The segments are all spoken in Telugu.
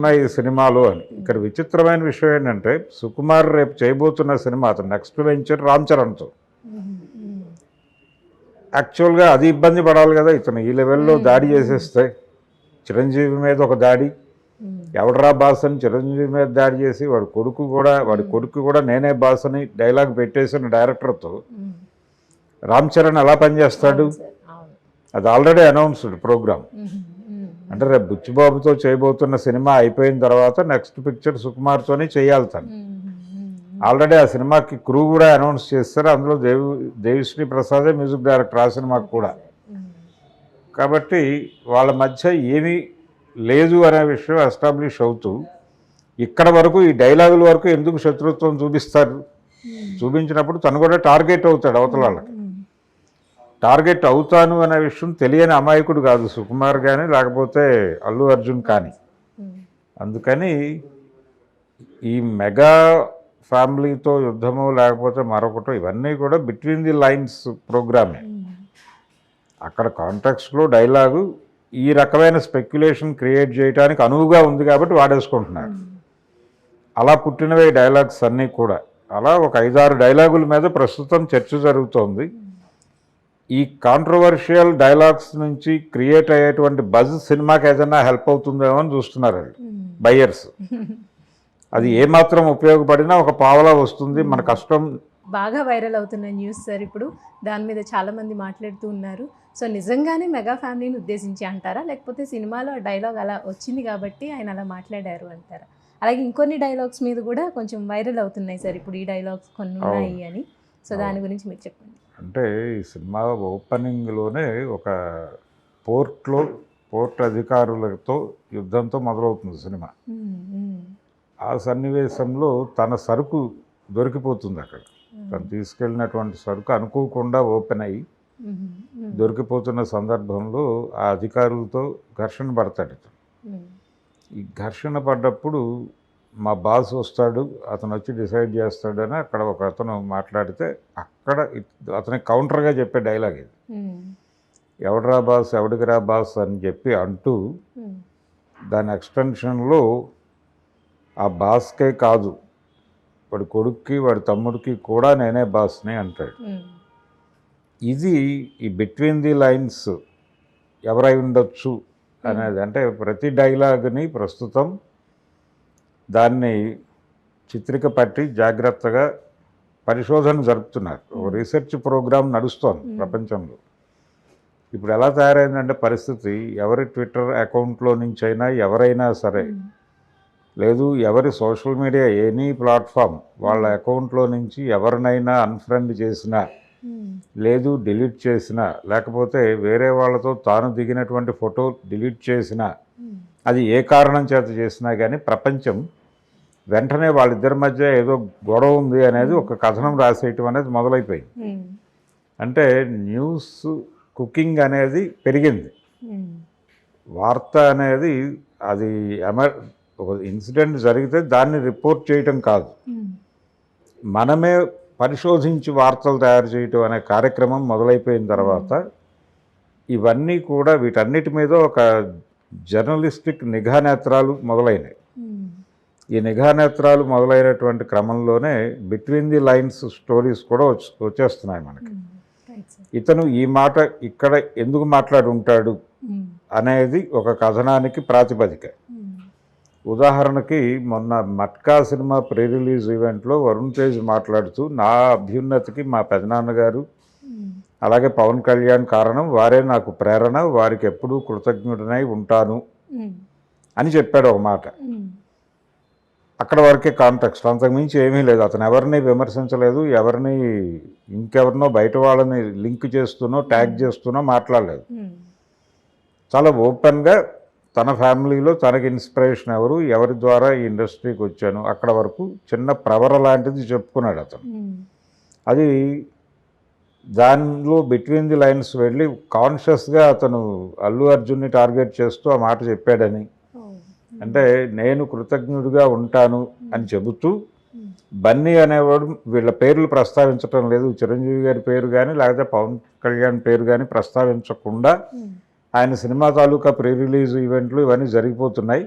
ఈ సినిమాలో అని. ఇక్కడ విచిత్రమైన విషయం ఏంటంటే సుకుమార్ రేపు చేయబోతున్న సినిమా అతను నెక్స్ట్ వెంచర్ రామ్ చరణ్తో. యాక్చువల్గా అది ఇబ్బంది పడాలి కదా, ఇతను ఈ లెవెల్లో దాడి చేసేస్తే చిరంజీవి మీద ఒక దాడి, ఎవడరా బాస్ అని చిరంజీవి మీద దాడి చేసి వాడి కొడుకు కూడా నేనే బాస్ అని డైలాగ్ పెట్టేసిన డైరెక్టర్తో రామ్ చరణ్ ఎలా పనిచేస్తాడు? అది ఆల్రెడీ అనౌన్స్డ్ ప్రోగ్రామ్. అంటే రేపు బుచ్చిబాబుతో చేయబోతున్న సినిమా అయిపోయిన తర్వాత నెక్స్ట్ పిక్చర్ సుకుమార్తోనే చేయాలి తను. ఆల్రెడీ ఆ సినిమాకి క్రూ కూడా అనౌన్స్ చేస్తారు. అందులో దేవిశ్రీ ప్రసాదే మ్యూజిక్ డైరెక్టర్ ఆ సినిమాకి కూడా. కాబట్టి వాళ్ళ మధ్య ఏమీ లేదు అనే విషయం ఎస్టాబ్లిష్ అవుతూ ఇక్కడ వరకు ఈ డైలాగుల వరకు ఎందుకు శత్రుత్వం చూపిస్తారు? చూపించినప్పుడు తను కూడా టార్గెట్ అవుతాడు అవతల వాళ్ళకి. టార్గెట్ అవుతాను అనే విషయం తెలియని అమాయకుడు కాదు సుకుమార్ కానీ లేకపోతే అల్లు అర్జున్ కానీ. అందుకని ఈ మెగా ఫ్యామిలీతో యుద్ధము లేకపోతే మరొకటో ఇవన్నీ కూడా బిట్వీన్ ది లైన్స్ ప్రోగ్రామే. అక్కడ కాంటాక్ట్స్లో డైలాగు ఈ రకమైన స్పెక్యులేషన్ క్రియేట్ చేయడానికి అనువుగా ఉంది కాబట్టి వాడేసుకుంటున్నారు. అలా పుట్టినవే డైలాగ్స్ అన్నీ కూడా. అలా ఒక 5-6 డైలాగుల మీద ప్రస్తుతం చర్చ జరుగుతోంది. ఈ కాంట్రవర్షియల్ డైలాగ్స్ నుంచి క్రియేట్ అయ్యేటువంటి బజ్ సినిమాకి ఏదైనా హెల్ప్ అవుతుందేమో అని చూస్తున్నారు బయ్యర్స్. అది ఏమాత్రం ఉపయోగపడినా ఒక పావలా వస్తుంది, మన కష్టం. బాగా వైరల్ అవుతున్న న్యూస్ సార్, ఇప్పుడు దాని మీద చాలా మంది మాట్లాడుతూ ఉన్నారు. సో నిజంగానే మెగా ఫ్యామిలీని ఉద్దేశించి అంటారా, లేకపోతే సినిమాలో డైలాగ్ అలా వచ్చింది కాబట్టి ఆయన అలా మాట్లాడారు అంటారా? అలాగే ఇంకొన్ని డైలాగ్స్ మీద కూడా కొంచెం వైరల్ అవుతున్నాయి సార్ ఇప్పుడు, ఈ డైలాగ్స్ కొన్ని ఉన్నాయి అని. సో దాని గురించి మీరు చెప్పండి. అంటే ఈ సినిమా ఓపెనింగ్లోనే ఒక పోర్ట్ అధికారులతో యుద్ధంతో మొదలవుతుంది సినిమా. ఆ సన్నివేశంలో తన సరుకు దొరికిపోతుంది అక్కడ. తను తీసుకెళ్ళినటువంటి సరుకు అనుకోకుండా ఓపెన్ అయ్యి దొరికిపోతున్న సందర్భంలో ఆ అధికారులతో ఘర్షణ పడతాడు. ఈ ఘర్షణ పడ్డప్పుడు మా బాస్ వస్తాడు, అతను వచ్చి డిసైడ్ చేస్తాడని అక్కడ ఒక అతను మాట్లాడితే అక్కడ అతనికి కౌంటర్గా చెప్పే డైలాగ్ ఇది. ఎవడరా బాస్, ఎవడికిరా బాస్ అని చెప్పి అంటూ దాని ఎక్స్టెన్షన్లో ఆ బాస్కే కాదు వాడి కొడుక్కి వాడి తమ్ముడికి కూడా నేనే బాస్ని అంటాడు. ఇది ఈ బిట్వీన్ ది లైన్స్ ఎవరై ఉండొచ్చు అనేది. అంటే ప్రతి డైలాగ్ని ప్రస్తుతం దాన్ని చిత్రిక పట్టి జాగ్రత్తగా పరిశోధన జరుపుతున్నారు. ఒక రీసెర్చ్ ప్రోగ్రాం నడుస్తోంది ప్రపంచంలో. ఇప్పుడు ఎలా తయారైందంటే పరిస్థితి, ఎవరి ట్విట్టర్ అకౌంట్లో నుంచి అయినా ఎవరైనా సరే, లేదు ఎవరి సోషల్ మీడియా ఎనీ ప్లాట్ఫామ్ వాళ్ళ అకౌంట్లో నుంచి ఎవరినైనా అన్ఫ్రెండ్ చేసినా, లేదు డిలీట్ చేసినా, లేకపోతే వేరే వాళ్ళతో తాను దిగినటువంటి ఫోటో డిలీట్ చేసినా, అది ఏ కారణం చేత చేసినా కానీ ప్రపంచం వెంటనే వాళ్ళిద్దరి మధ్య ఏదో గొడవ ఉంది అనేది ఒక కథనం రాసేయటం అనేది మొదలైపోయింది. అంటే న్యూస్ కుకింగ్ అనేది పెరిగింది. వార్త అనేది అది ఒక ఇన్సిడెంట్ జరిగితే దాన్ని రిపోర్ట్ చేయటం కాదు, మనమే పరిశోధించి వార్తలు తయారు చేయటం అనే కార్యక్రమం మొదలైపోయిన తర్వాత ఇవన్నీ కూడా వీటన్నిటి మీద ఒక జర్నలిస్టిక్ నిఘా నేత్రాలు మొదలైనవి. ఈ నిఘా నేత్రాలు మొదలైనటువంటి క్రమంలోనే బిట్వీన్ ది లైన్స్ స్టోరీస్ కూడా వచ్చేస్తున్నాయి మనకి. ఇతను ఈ మాట ఇక్కడ ఎందుకు మాట్లాడి ఉంటాడు అనేది ఒక కథనానికి ప్రాతిపదిక. ఉదాహరణకి మొన్న మట్కా సినిమా ప్రీ రిలీజ్ ఈవెంట్లో వరుణ్ తేజ్ మాట్లాడుతూ నా అభ్యున్నతికి మా పెదనాన్నగారు అలాగే పవన్ కళ్యాణ్ కారణం, వారే నాకు ప్రేరణ, వారికి ఎప్పుడూ కృతజ్ఞుడనై ఉంటాను అని చెప్పాడు ఒక మాట. అక్కడ వరకే కాంటెక్స్ట్, అంతకుమించి ఏమీ లేదు. అతను ఎవరిని విమర్శించలేదు, ఎవరిని ఇంకెవరినో బయట వాళ్ళని లింక్ చేస్తూనో ట్యాగ్ చేస్తూనో మాట్లాడలేదు. చాలా ఓపెన్గా తన ఫ్యామిలీలో తనకి ఇన్స్పిరేషన్ ఎవరి ద్వారా ఈ ఇండస్ట్రీకి వచ్చాను అక్కడ వరకు చిన్న ప్రవర లాంటిది చెప్పుకున్నాడు అతను. అది దానిలో బిట్వీన్ ది లైన్స్ వెళ్ళి కాన్షియస్గా అతను అల్లు అర్జున్ని టార్గెట్ చేస్తూ ఆ మాట చెప్పాడని, అంటే నేను కృతజ్ఞుడిగా ఉంటాను అని చెబుతూ బన్నీ అనేవాడు వీళ్ళ పేర్లు ప్రస్తావించటం లేదు, చిరంజీవి గారి పేరు కానీ లేకపోతే పవన్ కళ్యాణ్ పేరు కానీ ప్రస్తావించకుండా ఆయన సినిమా తాలూకా ప్రీ రిలీజ్ ఈవెంట్లు ఇవన్నీ జరిగిపోతున్నాయి.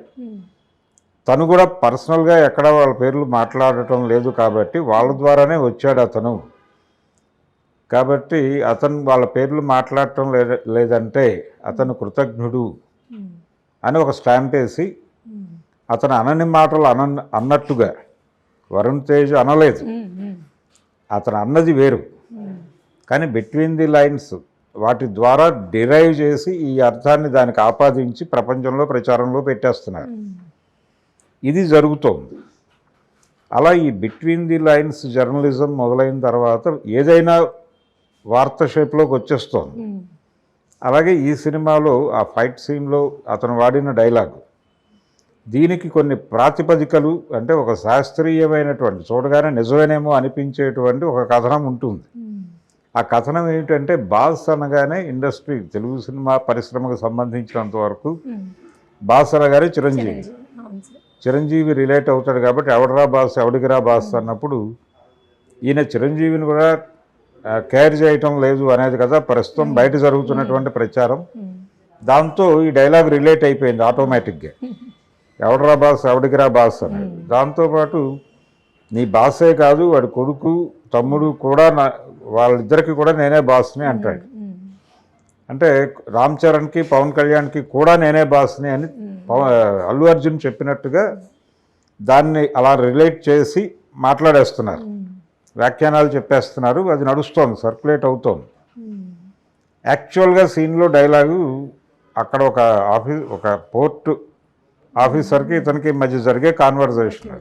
తను కూడా పర్సనల్గా ఎక్కడ వాళ్ళ పేర్లు మాట్లాడటం లేదు కాబట్టి వాళ్ళ ద్వారానే వచ్చాడు అతను. కాబట్టి అతను వాళ్ళ పేర్లు మాట్లాడటం లేదంటే అతను కృతజ్ఞుడు అని ఒక స్టాంప్ వేసి అతను అనని మాటలు అన్నట్టుగా వరుణ్ తేజ్ అనలేదు, అతను అన్నది వేరు, కానీ బిట్వీన్ ది లైన్స్ వాటి ద్వారా డిరైవ్ చేసి ఈ అర్థాన్ని దానికి ఆపాదించి ప్రపంచంలో ప్రచారంలో పెట్టేస్తున్నారు. ఇది జరుగుతోంది. అలా ఈ బిట్వీన్ ది లైన్స్ జర్నలిజం మొదలైన తర్వాత ఏదైనా వార్త షేప్లోకి వచ్చేస్తోంది. అలాగే ఈ సినిమాలో ఆ ఫైట్ సీన్లో అతను వాడిన డైలాగ్, దీనికి కొన్ని ప్రాతిపదికలు, అంటే ఒక శాస్త్రీయమైనటువంటి చూడగానే నిజమేనేమో అనిపించేటువంటి ఒక కథనం ఉంటుంది. ఆ కథనం ఏమిటంటే, బాస్ అనగానే ఇండస్ట్రీ తెలుగు సినిమా పరిశ్రమకు సంబంధించినంత వరకు బాస్ అనగానే చిరంజీవి రిలేట్ అవుతాడు కాబట్టి ఎవడరా బాస్ ఎవడికిరా బాస్ అన్నప్పుడు ఈయన చిరంజీవిని కూడా కేర్ చేయటం లేదు అనేది కదా ప్రస్తుతం బయట జరుగుతున్నటువంటి ప్రచారం. దాంతో ఈ డైలాగ్ రిలేట్ అయిపోయింది ఆటోమేటిక్గా, ఎవడరా బాస్ ఎవడికిరా బాస్ అనేది. దాంతోపాటు నీ బాసే కాదు వాడి కొడుకు తమ్ముడు కూడా వాళ్ళిద్దరికి కూడా నేనే బాస్ని అంటాడు. అంటే రామ్ చరణ్కి పవన్ కళ్యాణ్కి కూడా నేనే బాస్ని అని అల్లు అర్జున్ చెప్పినట్టుగా దాన్ని అలా రిలేట్ చేసి మాట్లాడేస్తున్నారు, వ్యాఖ్యానాలు చెప్పేస్తున్నారు. అది నడుస్తోంది, సర్క్యులేట్ అవుతోంది. యాక్చువల్గా సీన్లో డైలాగు అక్కడ ఒక పోర్ట్ ఆఫీసర్కి ఇతనికి మధ్య జరిగే కాన్వర్జేషన్,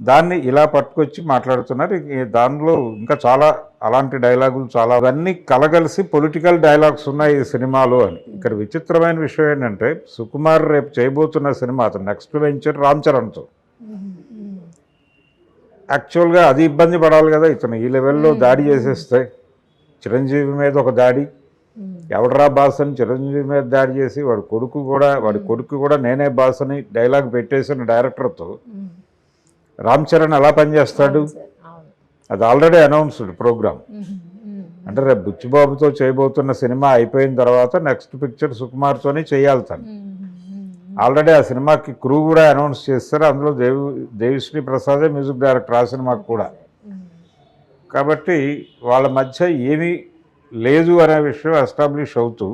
దాన్ని ఇలా పట్టుకొచ్చి మాట్లాడుతున్నారు. దానిలో ఇంకా చాలా అలాంటి డైలాగులు చాలా, అవన్నీ కలగలిసి పొలిటికల్ డైలాగ్స్ ఉన్నాయి ఈ సినిమాలో అని. ఇక్కడ విచిత్రమైన విషయం ఏంటంటే, సుకుమార్ రేపు చేయబోతున్న సినిమా అతను నెక్స్ట్ వెంచర్ రామ్ చరణ్తో. యాక్చువల్గా అది ఇబ్బంది పడాలి కదా, ఇతను ఈ లెవెల్లో దాడి చేసేస్తే చిరంజీవి మీద ఒక దాడి, ఎవడరా బాస్ అని చిరంజీవి మీద దాడి చేసి వాడి కొడుకు కూడా నేనే బాస్ అని డైలాగ్ పెట్టేసిన డైరెక్టర్తో రామ్ చరణ్ ఎలా పనిచేస్తాడు? అది ఆల్రెడీ అనౌన్స్డ్ ప్రోగ్రామ్. అంటే రేపు బుచ్చిబాబుతో చేయబోతున్న సినిమా అయిపోయిన తర్వాత నెక్స్ట్ పిక్చర్ సుకుమార్తోనే చేయాలి తను. ఆల్రెడీ ఆ సినిమాకి క్రూ కూడా అనౌన్స్ చేస్తారు. అందులో దేవిశ్రీ ప్రసాదే మ్యూజిక్ డైరెక్టర్ ఆ సినిమాకి కూడా. కాబట్టి వాళ్ళ మధ్య ఏమీ లేదు అనే విషయం ఎస్టాబ్లిష్ అవుతూ,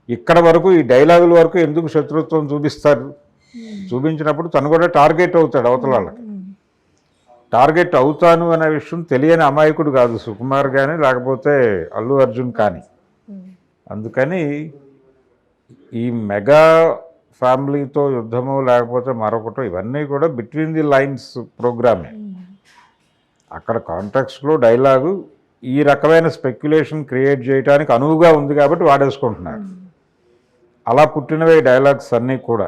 ఇక్కడ వరకు ఈ డైలాగుల వరకు ఎందుకు శత్రుత్వం చూపిస్తారు? చూపించినప్పుడు తను కూడా టార్గెట్ అవుతాడు అవతల వాళ్ళకి. టార్గెట్ అవుతాను అనే విషయం తెలియని అమాయకుడు కాదు సుకుమార్ కానీ లేకపోతే అల్లు అర్జున్ కానీ. అందుకని ఈ మెగా ఫ్యామిలీతో యుద్ధము లేకపోతే మరొకటో ఇవన్నీ కూడా బిట్వీన్ ది లైన్స్ ప్రోగ్రామే. అక్కడ కాంటెక్స్ట్లో డైలాగు ఈ రకమైన స్పెక్యులేషన్ క్రియేట్ చేయడానికి అనువుగా ఉంది కాబట్టి వాడేసుకుంటున్నారు. అలా పుట్టినవే డైలాగ్స్ అన్నీ కూడా.